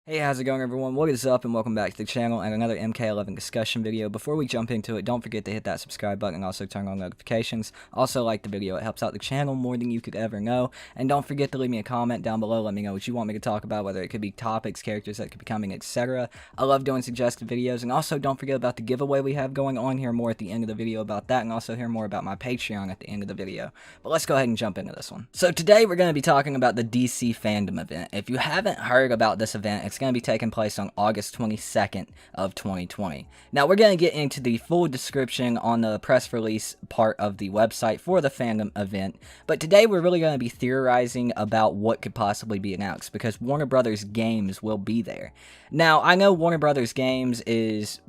Hey, how's it going everyone? What is up and welcome back to the channel and another MK11 discussion video. Before we jump into it, don't forget to hit that subscribe button and also turn on notifications. Also like the video, it helps out the channel more than you could ever know. And don't forget to leave me a comment down below, let me know what you want me to talk about, whether it could be topics, characters that could be coming, etc. I love doing suggested videos, and also don't forget about the giveaway we have going on. Hear more at the end of the video about that, and also hear more about my Patreon at the end of the video. But let's go ahead and jump into this one. So today we're going to be talking about the DC Fandom Event. If you haven't heard about this event, it's going to be taking place on August 22nd of 2020. Now we're going to get into the full description on the press release part of the website for the Fandom Event, but today we're really going to be theorizing about what could possibly be announced, because Warner Brothers Games will be there. Now I know Warner Brothers Games is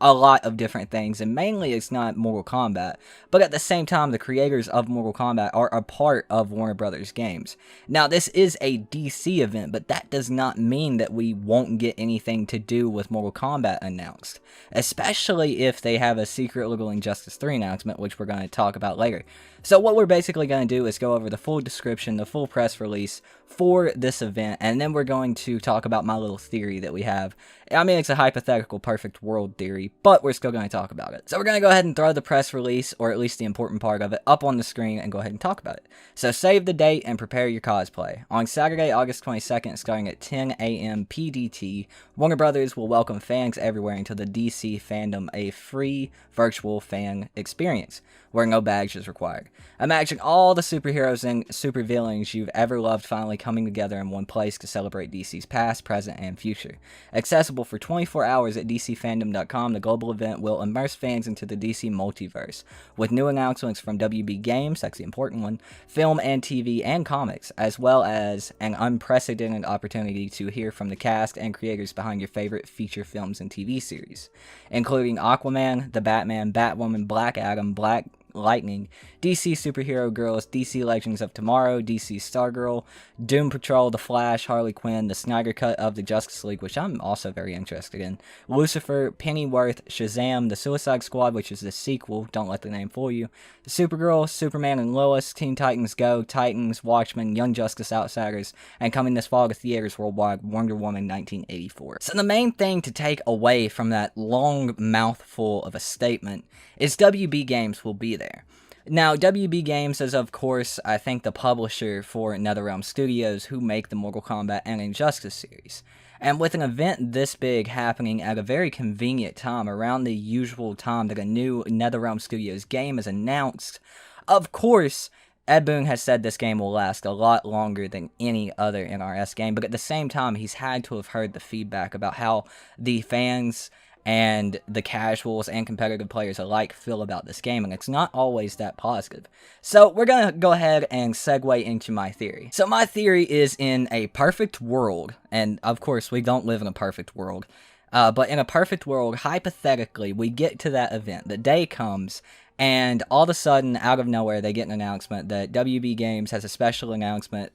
a lot of different things, and mainly it's not Mortal Kombat, but at the same time the creators of Mortal Kombat are a part of Warner Brothers Games. Now this is a DC event, but that does not mean that we won't get anything to do with Mortal Kombat announced, especially if they have a secret little Injustice 3 announcement, which we're going to talk about later. So what we're basically going to do is go over the full description, the full press release for this event, and then we're going to talk about my little theory that we have. I mean, it's a hypothetical perfect world theory, but we're still going to talk about it. So we're going to go ahead and throw the press release, or at least the important part of it, up on the screen and go ahead and talk about it. So save the date and prepare your cosplay. On Saturday, August 22nd, starting at 10 a.m. PDT, Warner Brothers will welcome fans everywhere into the DC Fandom, a free virtual fan experience where no badge is required. Imagine all the superheroes and supervillains you've ever loved finally coming together in one place to celebrate DC's past, present, and future. Accessible for 24 hours at DCFandom.com, the global event will immerse fans into the DC multiverse, with new announcements from WB Games, that's the important one, film and TV and comics, as well as an unprecedented opportunity to hear from the cast and creators behind your favorite feature films and TV series, including Aquaman, The Batman, Batwoman, Black Adam, Black Lightning, DC Superhero Girls, DC Legends of Tomorrow, DC Stargirl, Doom Patrol, The Flash, Harley Quinn, the Snyder Cut of the Justice League, which I'm also very interested in, Lucifer, Pennyworth, Shazam, The Suicide Squad, which is the sequel, don't let the name fool you, Supergirl, Superman and Lois, Teen Titans Go, Titans, Watchmen, Young Justice Outsiders, and coming this fall to theaters worldwide, Wonder Woman 1984. So the main thing to take away from that long mouthful of a statement is WB Games will be there. Now, WB Games is, of course, I think, the publisher for NetherRealm Studios, who make the Mortal Kombat and Injustice series. And with an event this big happening at a very convenient time, around the usual time that a new NetherRealm Studios game is announced, of course, Ed Boon has said this game will last a lot longer than any other NRS game, but at the same time, he's had to have heard the feedback about how the fans and the casuals and competitive players alike feel about this game, and it's not always that positive. So we're going to go ahead and segue into my theory. So my theory is, in a perfect world, and of course we don't live in a perfect world, but in a perfect world, hypothetically, we get to that event, the day comes, and all of a sudden, out of nowhere, they get an announcement that WB Games has a special announcement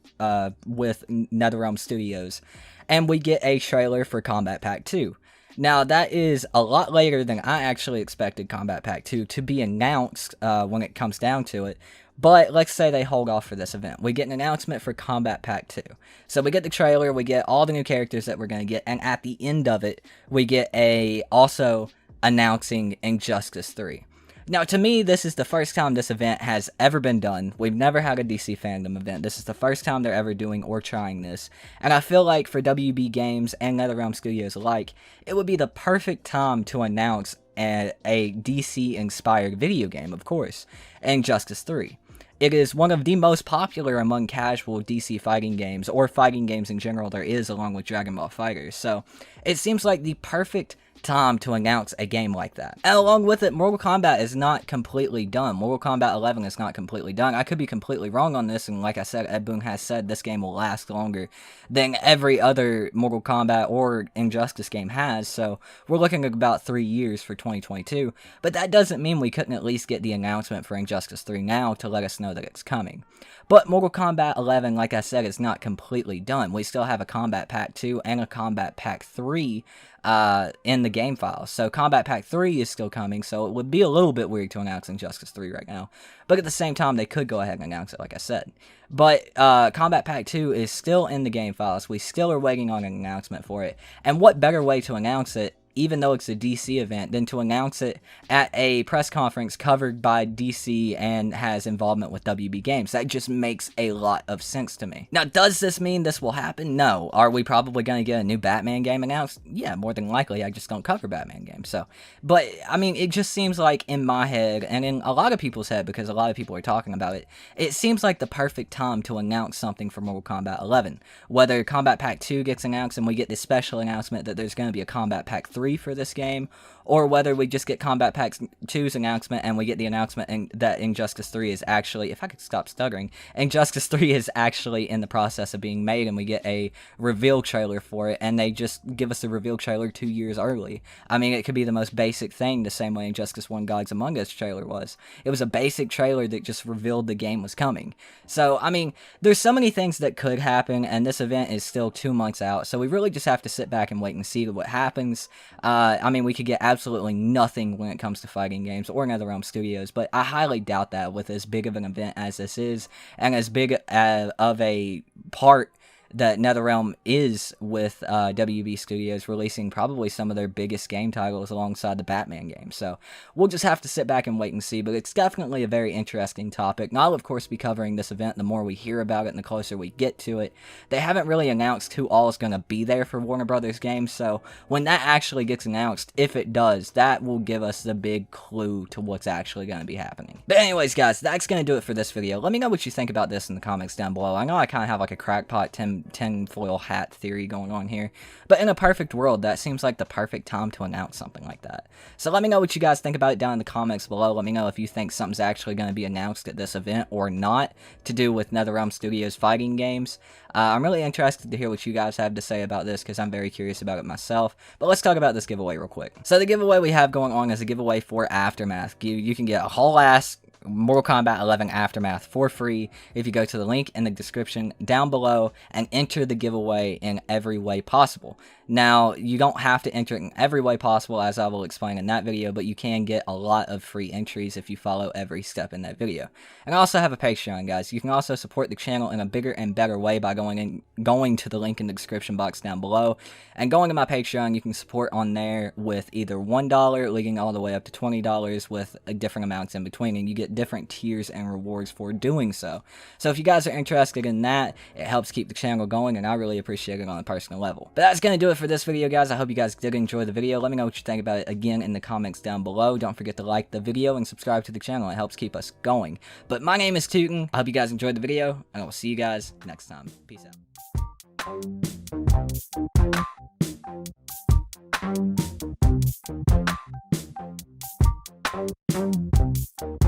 with NetherRealm Studios, and we get a trailer for Kombat Pack 2. Now, that is a lot later than I actually expected Kombat Pack 2 to be announced when it comes down to it. But let's say they hold off for this event. We get an announcement for Kombat Pack 2. So we get the trailer, we get all the new characters that we're going to get, and at the end of it, we get also announcing Injustice 3. Now, to me, this is the first time this event has ever been done. We've never had a DC Fandom event. This is the first time they're ever doing or trying this. And I feel like for WB Games and NetherRealm Studios alike, it would be the perfect time to announce a DC-inspired video game, of course, Injustice 3. It is one of the most popular among casual DC fighting games, or fighting games in general there is, along with Dragon Ball FighterZ. So it seems like the perfect time to announce a game like that. And along with it, Mortal Kombat is not completely done. Mortal Kombat 11 is not completely done. I could be completely wrong on this, and like I said, Ed Boon has said this game will last longer than every other Mortal Kombat or Injustice game has, so we're looking at about 3 years for 2022, but that doesn't mean we couldn't at least get the announcement for Injustice 3 now to let us know that it's coming. But Mortal Kombat 11, like I said, is not completely done. We still have a Kombat Pack 2 and a Kombat Pack 3 in the game files. So Kombat Pack 3 is still coming, so it would be a little bit weird to announce Injustice 3 right now. But at the same time, they could go ahead and announce it, like I said. But Kombat Pack 2 is still in the game files. We still are waiting on an announcement for it. And what better way to announce it, even though it's a DC event, than to announce it at a press conference covered by DC and has involvement with WB Games. That just makes a lot of sense to me. Now, does this mean this will happen? No. Are we probably going to get a new Batman game announced? Yeah, more than likely. I just don't cover Batman games, so. But, I mean, it just seems like in my head, and in a lot of people's head, because a lot of people are talking about it, it seems like the perfect time to announce something for Mortal Kombat 11. Whether Kombat Pack 2 gets announced and we get this special announcement that there's going to be a Kombat Pack 3 for this game, or whether we just get Kombat Pack 2's announcement and we get the announcement that Injustice 3 is actually, if I could stop stuttering, Injustice 3 is actually in the process of being made, and we get a reveal trailer for it, and they just give us the reveal trailer 2 years early. I mean, it could be the most basic thing, the same way Injustice 1 Gods Among Us trailer was. It was a basic trailer that just revealed the game was coming. So, I mean, there's so many things that could happen, and this event is still 2 months out, so we really just have to sit back and wait and see what happens. I mean, we could get absolutely nothing when it comes to fighting games or NetherRealm Studios, but I highly doubt that with as big of an event as this is, and as big of a part that NetherRealm is with WB Studios releasing probably some of their biggest game titles alongside the Batman game. So we'll just have to sit back and wait and see, but it's definitely a very interesting topic. And I'll, of course, be covering this event the more we hear about it and the closer we get to it. They haven't really announced who all is going to be there for Warner Brothers games, so when that actually gets announced, if it does, that will give us the big clue to what's actually going to be happening. But anyways, guys, that's going to do it for this video. Let me know what you think about this in the comments down below. I know I kind of have like a crackpot tinfoil hat theory going on here, but in a perfect world, that seems like the perfect time to announce something like that. So let me know what you guys think about it down in the comments below. Let me know if you think something's actually going to be announced at this event or not to do with NetherRealm Studios fighting games. I'm really interested to hear what you guys have to say about this because I'm very curious about it myself. But let's talk about this giveaway real quick. So the giveaway we have going on is a giveaway for Aftermath. You can get a whole ass Mortal Kombat 11 Aftermath for free if you go to the link in the description down below and enter the giveaway in every way possible. Now, you don't have to enter it in every way possible, as I will explain in that video, but you can get a lot of free entries if you follow every step in that video. And I also have a Patreon, guys. You can also support the channel in a bigger and better way by going to the link in the description box down below. And going to my Patreon, you can support on there with either $1 leading all the way up to $20 with different amounts in between, and you get different tiers and rewards for doing so. So if you guys are interested in that, it helps keep the channel going, and I really appreciate it on a personal level. But that's going to do it for this video, guys. I hope you guys did enjoy the video. Let me know what you think about it again in the comments down below. Don't forget to like the video and subscribe to the channel. It helps keep us going. But my name is Tootin. I hope you guys enjoyed the video, and I will see you guys next time. Peace out.